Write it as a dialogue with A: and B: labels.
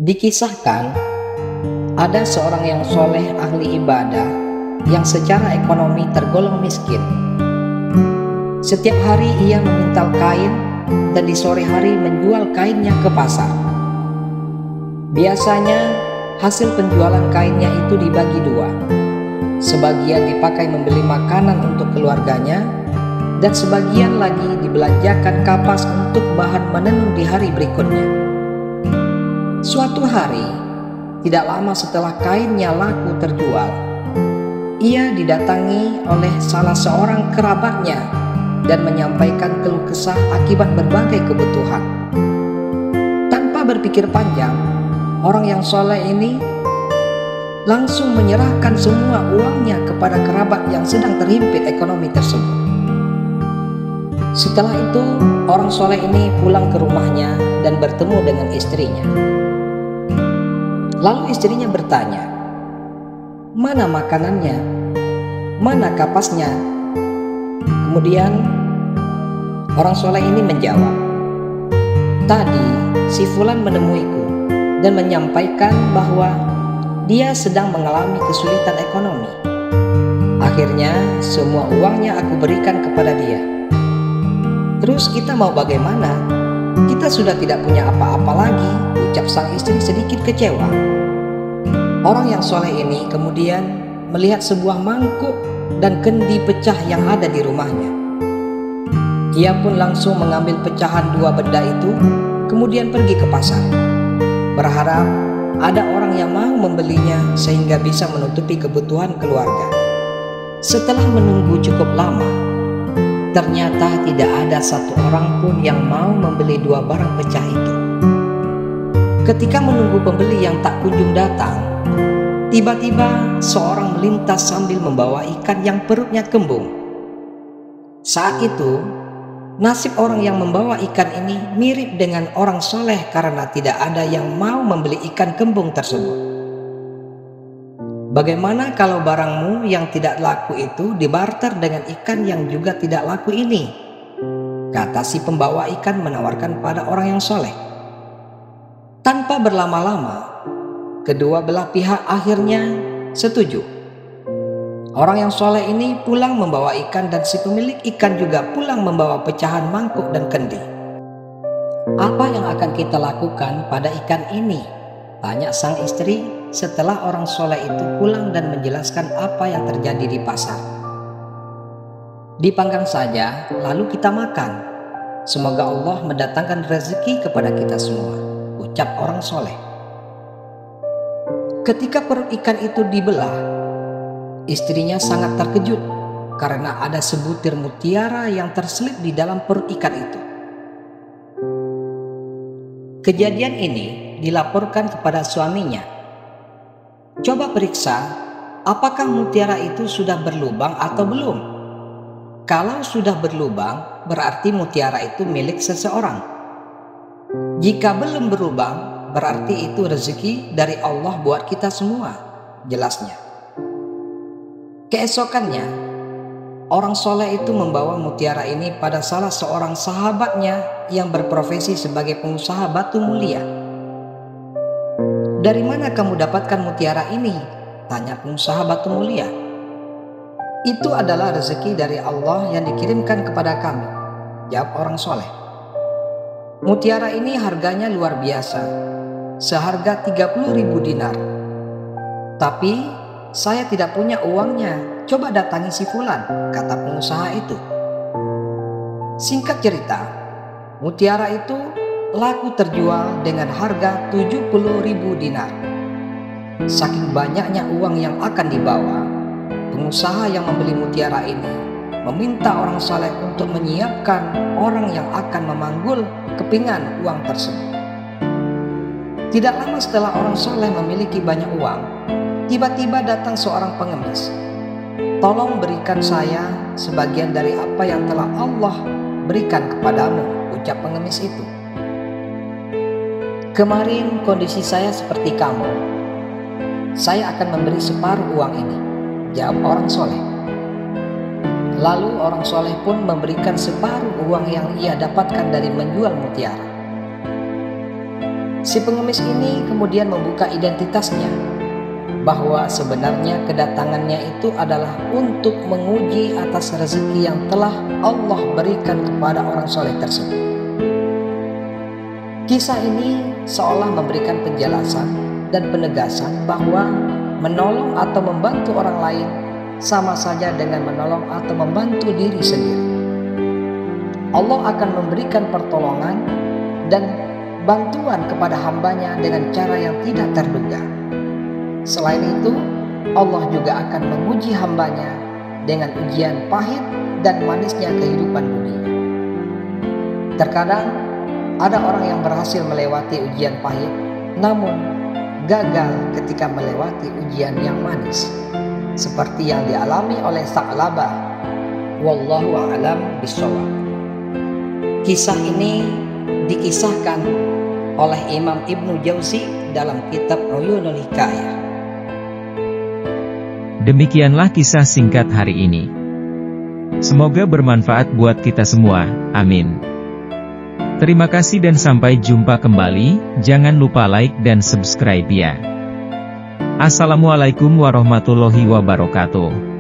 A: Dikisahkan, ada seorang yang soleh ahli ibadah yang secara ekonomi tergolong miskin. Setiap hari ia memintal kain dan di sore hari menjual kainnya ke pasar. Biasanya hasil penjualan kainnya itu dibagi dua. Sebagian dipakai membeli makanan untuk keluarganya dan sebagian lagi dibelanjakan kapas untuk bahan menenun di hari berikutnya. Suatu hari, tidak lama setelah kainnya laku terjual, ia didatangi oleh salah seorang kerabatnya dan menyampaikan keluh kesah akibat berbagai kebutuhan. Tanpa berpikir panjang, orang yang soleh ini langsung menyerahkan semua uangnya kepada kerabat yang sedang terhimpit ekonomi tersebut. Setelah itu, orang soleh ini pulang ke rumahnya dan bertemu dengan istrinya. Lalu istrinya bertanya, "Mana makanannya? Mana kapasnya?" Kemudian orang soleh ini menjawab, "Tadi si Fulan menemuiku dan menyampaikan bahwa dia sedang mengalami kesulitan ekonomi. Akhirnya semua uangnya aku berikan kepada dia. Terus kita mau bagaimana? Kita sudah tidak punya apa-apa lagi," ucap sang istri sedikit kecewa. Orang yang soleh ini kemudian melihat sebuah mangkuk dan kendi pecah yang ada di rumahnya. Ia pun langsung mengambil pecahan dua benda itu, kemudian pergi ke pasar, berharap ada orang yang mau membelinya sehingga bisa menutupi kebutuhan keluarga. Setelah menunggu cukup lama, ternyata tidak ada satu orang pun yang mau membeli dua barang pecah itu. Ketika menunggu pembeli yang tak kunjung datang, tiba-tiba seorang melintas sambil membawa ikan yang perutnya kembung. Saat itu, nasib orang yang membawa ikan ini mirip dengan orang soleh karena tidak ada yang mau membeli ikan kembung tersebut. "Bagaimana kalau barangmu yang tidak laku itu dibarter dengan ikan yang juga tidak laku ini?" kata si pembawa ikan menawarkan pada orang yang soleh. Tanpa berlama-lama, kedua belah pihak akhirnya setuju. Orang yang soleh ini pulang membawa ikan dan si pemilik ikan juga pulang membawa pecahan mangkuk dan kendi. "Apa yang akan kita lakukan pada ikan ini?" tanya sang istri setelah orang soleh itu pulang dan menjelaskan apa yang terjadi di pasar. "Dipanggang saja lalu kita makan. Semoga Allah mendatangkan rezeki kepada kita semua," ucap orang soleh. Ketika perut ikan itu dibelah, istrinya sangat terkejut karena ada sebutir mutiara yang terselip di dalam perut ikan itu. Kejadian ini dilaporkan kepada suaminya. "Coba periksa apakah mutiara itu sudah berlubang atau belum. Kalau sudah berlubang, berarti mutiara itu milik seseorang. Jika belum berlubang, berarti itu rezeki dari Allah buat kita semua," jelasnya. Keesokannya, orang soleh itu membawa mutiara ini pada salah seorang sahabatnya yang berprofesi sebagai pengusaha batu mulia. "Dari mana kamu dapatkan mutiara ini?" tanya pengusaha batu mulia. "Itu adalah rezeki dari Allah yang dikirimkan kepada kami," jawab orang soleh. "Mutiara ini harganya luar biasa, seharga 30.000 dinar. Tapi saya tidak punya uangnya, coba datangi si Fulan," kata pengusaha itu. Singkat cerita, mutiara itu laku terjual dengan harga 70.000 dinar. Saking banyaknya uang yang akan dibawa, pengusaha yang membeli mutiara ini meminta orang saleh untuk menyiapkan orang yang akan memanggul kepingan uang tersebut. Tidak lama setelah orang soleh memiliki banyak uang, tiba-tiba datang seorang pengemis. "Tolong berikan saya sebagian dari apa yang telah Allah berikan kepadamu," ucap pengemis itu. "Kemarin kondisi saya seperti kamu. Saya akan memberi separuh uang ini," jawab orang soleh. Lalu orang soleh pun memberikan separuh uang yang ia dapatkan dari menjual mutiara. Si pengemis ini kemudian membuka identitasnya, bahwa sebenarnya kedatangannya itu adalah untuk menguji atas rezeki yang telah Allah berikan kepada orang soleh tersebut. Kisah ini seolah memberikan penjelasan dan penegasan bahwa menolong atau membantu orang lain sama saja dengan menolong atau membantu diri sendiri. Allah akan memberikan pertolongan dan bantuan kepada hambanya dengan cara yang tidak terduga. Selain itu, Allah juga akan menguji hambanya dengan ujian pahit dan manisnya kehidupan dunia. Terkadang ada orang yang berhasil melewati ujian pahit, namun gagal ketika melewati ujian yang manis, seperti yang dialami oleh Sa'labah. Wallahu a'lam bishawab. Kisah ini dikisahkan oleh Imam Ibnu Jauzi dalam kitab Uyunul Hikayah.
B: Demikianlah kisah singkat hari ini. Semoga bermanfaat buat kita semua, amin. Terima kasih dan sampai jumpa kembali. Jangan lupa like dan subscribe ya. Assalamualaikum warahmatullahi wabarakatuh.